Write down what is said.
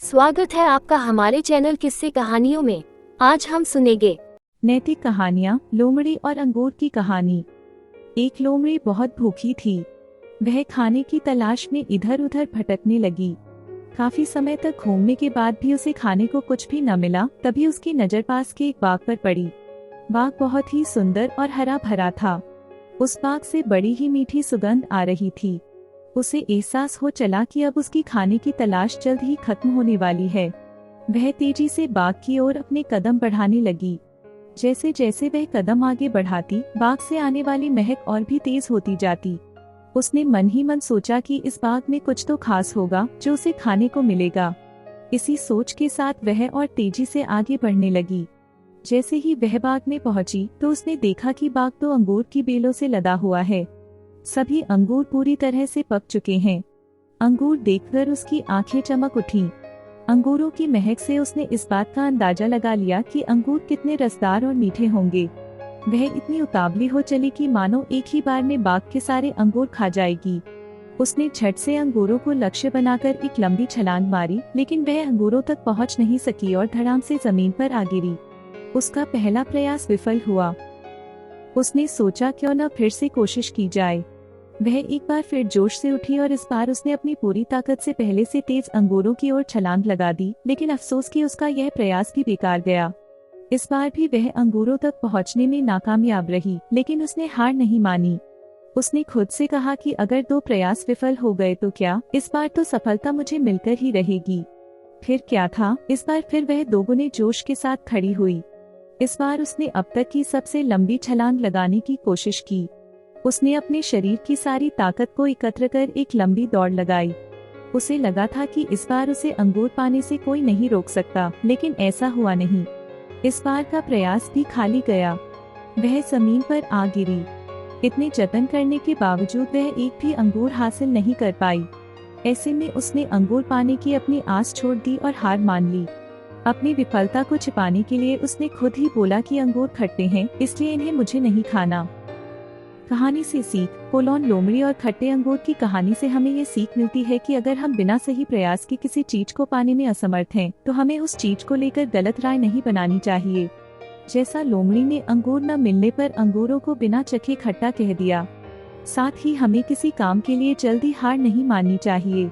स्वागत है आपका हमारे चैनल किस्से कहानियों में। आज हम सुनेंगे नैतिक कहानियाँ, लोमड़ी और अंगूर की कहानी। एक लोमड़ी बहुत भूखी थी। वह खाने की तलाश में इधर उधर भटकने लगी। काफी समय तक घूमने के बाद भी उसे खाने को कुछ भी न मिला। तभी उसकी नजर पास के एक बाग पर पड़ी। बाग बहुत ही सुंदर और हरा भरा था। उस बाग से बड़ी ही मीठी सुगंध आ रही थी। उसे एहसास हो चला कि अब उसकी खाने की तलाश जल्द ही खत्म होने वाली है। वह तेजी से बाग की ओर अपने कदम बढ़ाने लगी। जैसे जैसे वह कदम आगे बढ़ाती, बाग से आने वाली महक और भी तेज होती जाती। उसने मन ही मन सोचा कि इस बाग में कुछ तो खास होगा जो उसे खाने को मिलेगा। इसी सोच के साथ वह और तेजी से आगे बढ़ने लगी। जैसे ही वह बाग में पहुंची तो उसने देखा कि बाग तो अंगूर की बेलों से लदा हुआ है। सभी अंगूर पूरी तरह से पक चुके हैं। अंगूर देखकर उसकी आंखें चमक उठीं। अंगूरों की महक से उसने इस बात का अंदाजा लगा लिया कि अंगूर कितने रसदार और मीठे होंगे। वह इतनी उतावली हो चली कि मानो एक ही बार में बाग के सारे अंगूर खा जाएगी। उसने झट से अंगूरों को लक्ष्य बनाकर एक लंबी छलांग मारी, लेकिन वह अंगूरों तक पहुंच नहीं सकी और धड़ाम से जमीन पर आ गिरी। उसका पहला प्रयास विफल हुआ। उसने सोचा क्यों न फिर से कोशिश की जाए। वह एक बार फिर जोश से उठी और इस बार उसने अपनी पूरी ताकत से पहले से तेज अंगूरों की ओर छलांग लगा दी, लेकिन अफसोस कि उसका यह प्रयास भी बेकार गया। इस बार भी वह अंगूरों तक पहुंचने में नाकामयाब रही, लेकिन उसने हार नहीं मानी। उसने खुद से कहा कि अगर 2 प्रयास विफल हो गए तो क्या, इस बार तो सफलता मुझे मिलकर ही रहेगी। फिर क्या था, इस बार फिर वह दोगुने जोश के साथ खड़ी हुई। इस बार उसने अब तक की सबसे लंबी छलांग लगाने की कोशिश की। उसने अपने शरीर की सारी ताकत को एकत्र कर एक लंबी दौड़ लगाई। उसे लगा था कि इस बार उसे अंगूर पाने से कोई नहीं रोक सकता, लेकिन ऐसा हुआ नहीं। इस बार का प्रयास भी खाली गया। वह जमीन पर आ गिरी। इतने जतन करने के बावजूद वह एक भी अंगूर हासिल नहीं कर पाई। ऐसे में उसने अंगूर पाने की अपनी आस छोड़ दी और हार मान ली। अपनी विफलता को छिपाने के लिए उसने खुद ही बोला कि अंगूर खट्टे हैं, इसलिए इन्हें मुझे नहीं खाना। कहानी से सीख। पोलॉन लोमड़ी और खट्टे अंगूर की कहानी से हमें ये सीख मिलती है कि अगर हम बिना सही प्रयास के किसी चीज को पाने में असमर्थ हैं, तो हमें उस चीज को लेकर गलत राय नहीं बनानी चाहिए। जैसा लोमड़ी ने अंगूर न मिलने पर अंगूरों को बिना चखे खट्टा कह दिया, साथ ही हमें किसी काम के लिए जल्दी हार नहीं माननी चाहिए।